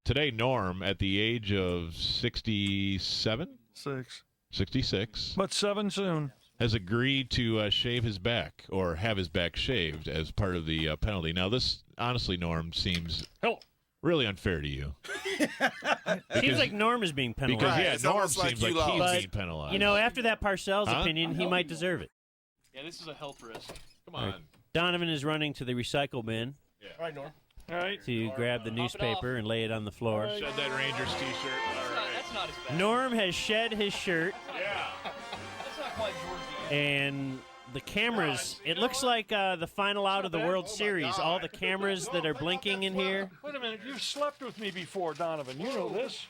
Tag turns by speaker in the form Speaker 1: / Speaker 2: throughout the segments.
Speaker 1: today Norm, at the age of 67? 66.
Speaker 2: But 7 soon.
Speaker 1: Has agreed to shave his back or have his back shaved as part of the penalty. Now, this, honestly, Norm, seems really unfair to you.
Speaker 3: Seems like Norm is being penalized.
Speaker 1: Because, Norm seems like he's being penalized.
Speaker 3: You know, after that Parcells opinion, he might deserve it.
Speaker 4: Yeah, this is a health risk.
Speaker 1: Come on.
Speaker 3: Right. Donovan is running to the recycle bin.
Speaker 4: Yeah. All right, Norm.
Speaker 2: All right.
Speaker 3: To grab the newspaper and lay it on the floor.
Speaker 1: Shed that Rangers T-shirt.
Speaker 4: That's not as bad.
Speaker 3: Norm has shed his shirt.
Speaker 1: Yeah.
Speaker 4: That's not quite George the
Speaker 3: And the cameras, it looks like the final out of the World Series. All the cameras that are blinking in here.
Speaker 2: Wait a minute. You've slept with me before, Donovan. You know this.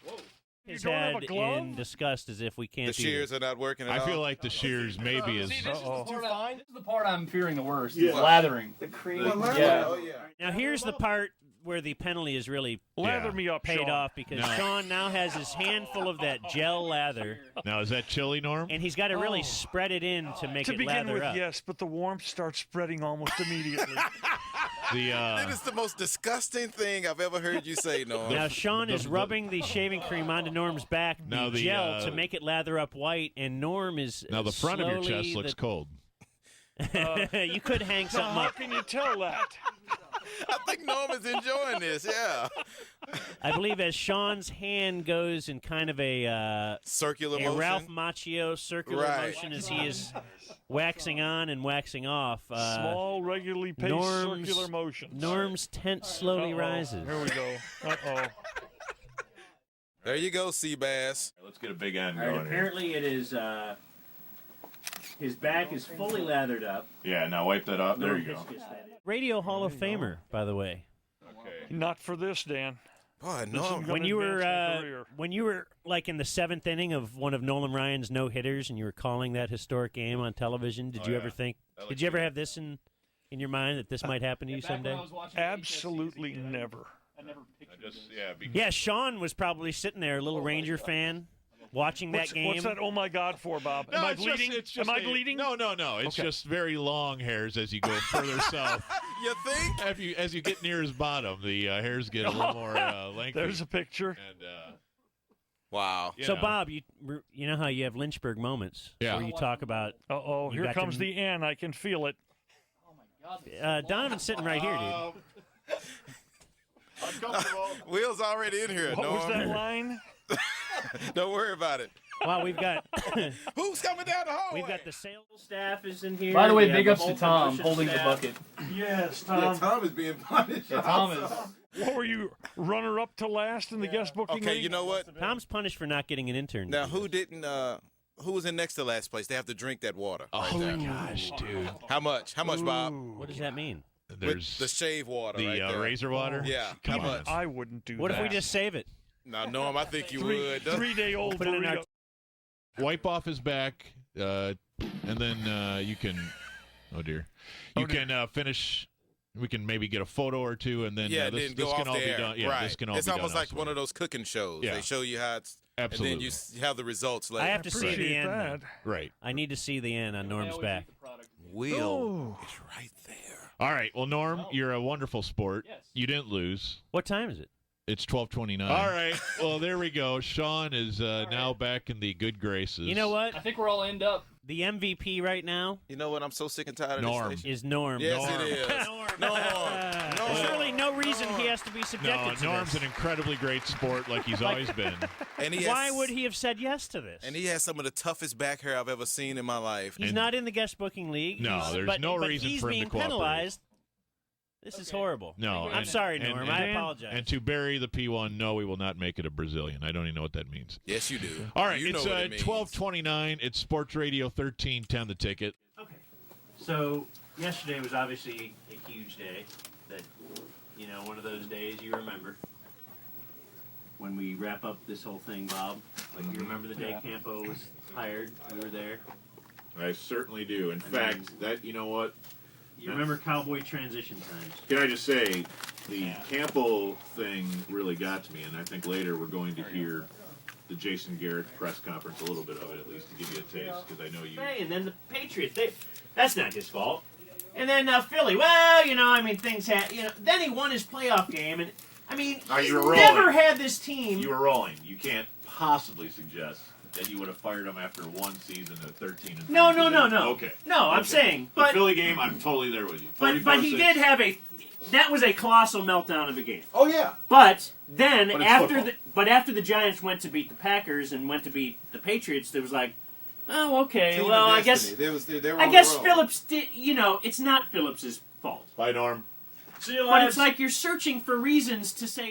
Speaker 3: His
Speaker 2: You don't have
Speaker 3: head
Speaker 2: a glove?
Speaker 3: in disgust as if we can't
Speaker 5: The shears are not working at
Speaker 1: I
Speaker 5: all.
Speaker 1: feel like the shears maybe is.
Speaker 4: This is the part I'm fearing the worst. Yeah. Lathering. The cream. Yeah.
Speaker 5: Oh, yeah.
Speaker 3: Now here's the part where the penalty is really
Speaker 2: Lather me up,
Speaker 3: paid
Speaker 2: Sean.
Speaker 3: off because Sean now has his hand full of that gel lather.
Speaker 1: Now, is that chili, Norm?
Speaker 3: And he's got to really spread it in to make
Speaker 2: To
Speaker 3: it
Speaker 2: begin
Speaker 3: lather
Speaker 2: with,
Speaker 3: up.
Speaker 2: yes, but the warmth starts spreading almost immediately.
Speaker 5: That is the most disgusting thing I've ever heard you say, Norm.
Speaker 3: Now Sean is rubbing the shaving cream onto Norm's back,
Speaker 1: Now
Speaker 3: the
Speaker 1: the,
Speaker 3: gel to make it lather up white, and Norm is
Speaker 1: Now, the front of your
Speaker 3: slowly
Speaker 1: chest looks cold.
Speaker 3: You could hang something
Speaker 2: How
Speaker 3: up.
Speaker 2: can you tell that?
Speaker 5: I think Norm is enjoying this, yeah.
Speaker 3: I believe as Sean's hand goes in kind of a
Speaker 5: Circular
Speaker 3: a
Speaker 5: motion.
Speaker 3: Ralph Macchio circular
Speaker 5: Right.
Speaker 3: motion as he is waxing on and waxing off.
Speaker 2: Small, regularly paced circular motions.
Speaker 3: Norm's tent slowly rises.
Speaker 2: Here we go. Uh-oh.
Speaker 5: There you go, Seabass.
Speaker 1: Let's get a big end
Speaker 3: All right, apparently it is. His back is fully lathered up.
Speaker 1: Yeah, now wipe that off. There you go.
Speaker 3: Radio Hall of Famer, by the way.
Speaker 1: Okay.
Speaker 2: Not for this, Dan.
Speaker 5: Boy,
Speaker 2: This
Speaker 5: Norm.
Speaker 2: is
Speaker 3: When
Speaker 2: gonna
Speaker 3: you
Speaker 2: advance my
Speaker 3: were
Speaker 2: career.
Speaker 3: when you were like in the 7th inning of one of Nolan Ryan's no hitters, and you were calling that historic game on television, did you ever think? Did you ever have this in your mind that this might happen to you someday?
Speaker 2: Absolutely never.
Speaker 4: I never pictured this.
Speaker 3: Yeah, Sean was probably sitting there, a little Ranger fan, watching that game.
Speaker 2: What's that? Oh my God, for Bob? Am I bleeding? Am I bleeding?
Speaker 1: No. It's just very long hairs as you go further south.
Speaker 5: You think?
Speaker 1: As you get near his bottom, the hairs get a little more lengthy.
Speaker 2: There's a picture.
Speaker 1: And,
Speaker 5: Wow.
Speaker 3: So, Bob, you know how you have Lynchburg moments
Speaker 1: Yeah.
Speaker 3: where you talk about.
Speaker 2: Uh-oh,
Speaker 3: You
Speaker 2: here
Speaker 3: got
Speaker 2: comes
Speaker 3: to-
Speaker 2: the N. I can feel it.
Speaker 4: Oh my God.
Speaker 3: Donovan's sitting right here, dude.
Speaker 1: uncomfortable.
Speaker 5: Will's already in here,
Speaker 2: What
Speaker 5: Norm.
Speaker 2: was that line?
Speaker 5: Don't worry about it.
Speaker 3: Wow, we've got
Speaker 5: Who's coming down the hallway?
Speaker 3: we've got the sales staff is in here.
Speaker 4: By the way,
Speaker 3: We have
Speaker 4: big
Speaker 3: the
Speaker 4: ups to
Speaker 3: whole
Speaker 4: Tom
Speaker 3: promotion
Speaker 4: holding the
Speaker 3: staff.
Speaker 4: bucket.
Speaker 2: Yes, Tom.
Speaker 5: Tom is being punished.
Speaker 4: Yeah, Tom is.
Speaker 2: What were you, runner-up to last in the guest booking
Speaker 5: Okay,
Speaker 2: league?
Speaker 5: you know what?
Speaker 3: Tom's punished for not getting an intern.
Speaker 5: Now, who didn't? Who was in next to last place? They have to drink that water.
Speaker 1: Oh,
Speaker 5: right there.
Speaker 1: gosh, dude.
Speaker 5: How much? How much, Bob?
Speaker 3: What does that mean?
Speaker 1: There's
Speaker 5: With the shave water.
Speaker 1: the
Speaker 5: right there.
Speaker 1: razor water.
Speaker 5: Yeah.
Speaker 1: Come
Speaker 5: How
Speaker 1: on.
Speaker 5: much?
Speaker 2: I wouldn't do
Speaker 3: What
Speaker 2: that.
Speaker 3: if we just save it?
Speaker 5: Now, Norm, I think you would.
Speaker 2: Three-day-old
Speaker 3: Put it in our
Speaker 2: burrito.
Speaker 1: Wipe off his back, and then you can. Oh dear. You can finish. We can maybe get a photo or two, and then
Speaker 5: Yeah,
Speaker 1: this
Speaker 5: then go
Speaker 1: can
Speaker 5: off
Speaker 1: all
Speaker 5: the air.
Speaker 1: be done. Yeah,
Speaker 5: right.
Speaker 1: this can all
Speaker 5: it's
Speaker 1: be
Speaker 5: almost
Speaker 1: done
Speaker 5: like one of those cooking shows.
Speaker 1: Yeah.
Speaker 5: They show you how it's,
Speaker 1: Absolutely.
Speaker 5: and then you have the results later.
Speaker 3: I have to see the
Speaker 2: Appreciate
Speaker 3: end.
Speaker 2: that.
Speaker 1: Right.
Speaker 3: I need to see the end on Norm's back.
Speaker 5: Will
Speaker 2: Oh.
Speaker 5: is right there.
Speaker 1: All right. Well, Norm, you're a wonderful sport.
Speaker 4: Yes.
Speaker 1: You didn't lose.
Speaker 3: What time is it?
Speaker 1: It's 12:29. All right. Well, there we go. Sean is now back in the good graces.
Speaker 3: You know what?
Speaker 4: I think we're all end up.
Speaker 3: The MVP right now
Speaker 5: You know what? I'm so sick and tired of
Speaker 1: Norm.
Speaker 5: this station.
Speaker 3: is Norm.
Speaker 5: Yes,
Speaker 3: Norm.
Speaker 5: it is. Norm.
Speaker 3: There's really no reason he has to be subjected
Speaker 1: No,
Speaker 3: to
Speaker 1: Norm's
Speaker 3: this.
Speaker 1: an incredibly great sport, like he's always been.
Speaker 5: And he
Speaker 3: Why
Speaker 5: has,
Speaker 3: would he have said yes to this?
Speaker 5: And he has some of the toughest back hair I've ever seen in my life.
Speaker 3: He's
Speaker 1: and-
Speaker 3: not in the guest booking league.
Speaker 1: No,
Speaker 3: He's-
Speaker 1: there's
Speaker 3: but,
Speaker 1: no
Speaker 3: but
Speaker 1: reason
Speaker 3: he's
Speaker 1: for him to
Speaker 3: being
Speaker 1: cooperate.
Speaker 3: penalized. This is horrible.
Speaker 1: No,
Speaker 3: I'm
Speaker 1: and-
Speaker 3: sorry,
Speaker 1: and-
Speaker 3: Norm.
Speaker 1: and-
Speaker 3: I apologize.
Speaker 1: And to bury the P1, no, we will not make it a Brazilian. I don't even know what that means.
Speaker 5: Yes, you do.
Speaker 1: All right,
Speaker 5: you
Speaker 1: it's
Speaker 5: know what it means.
Speaker 1: 12:29. It's Sports Radio 1310, the ticket.
Speaker 3: Okay. So yesterday was obviously a huge day. That, one of those days you remember. When we wrap up this whole thing, Bob, like you remember the day Campo was hired? We were there.
Speaker 1: I certainly do. In fact, that, you know what?
Speaker 3: You remember Cowboy transition times?
Speaker 1: Can I just say, the Campo thing really got to me, and I think later we're going to hear the Jason Garrett press conference, a little bit of it at least, to give you a taste, because I know you...
Speaker 3: Hey, and then the Patriots, that's not his fault. And then Philly, things had, then he won his playoff game, and
Speaker 6: I mean,
Speaker 1: Oh,
Speaker 6: he's
Speaker 1: you were
Speaker 6: never
Speaker 1: rolling.
Speaker 6: had this team.
Speaker 1: You were rolling. You can't possibly suggest that you would have fired him after one season of 13 and
Speaker 6: No.
Speaker 1: 32 days.
Speaker 6: No.
Speaker 1: Okay.
Speaker 6: No, I'm
Speaker 1: Okay.
Speaker 6: saying,
Speaker 1: The
Speaker 6: but
Speaker 1: Philly game, I'm totally there with you.
Speaker 6: but he
Speaker 1: 44-6.
Speaker 6: did have that was a colossal meltdown of a game.
Speaker 7: Oh yeah.
Speaker 6: But then
Speaker 1: But it's
Speaker 6: after
Speaker 1: football.
Speaker 6: after the Giants went to beat the Packers and went to beat the Patriots, there was like, oh okay,
Speaker 7: Team
Speaker 6: well
Speaker 7: of
Speaker 6: I guess
Speaker 7: destiny. They were
Speaker 6: I
Speaker 7: on
Speaker 6: guess
Speaker 7: the road.
Speaker 6: Phillips did. It's not Phillips's fault.
Speaker 1: Bye, Norm.
Speaker 6: But it's like you're searching for reasons to say.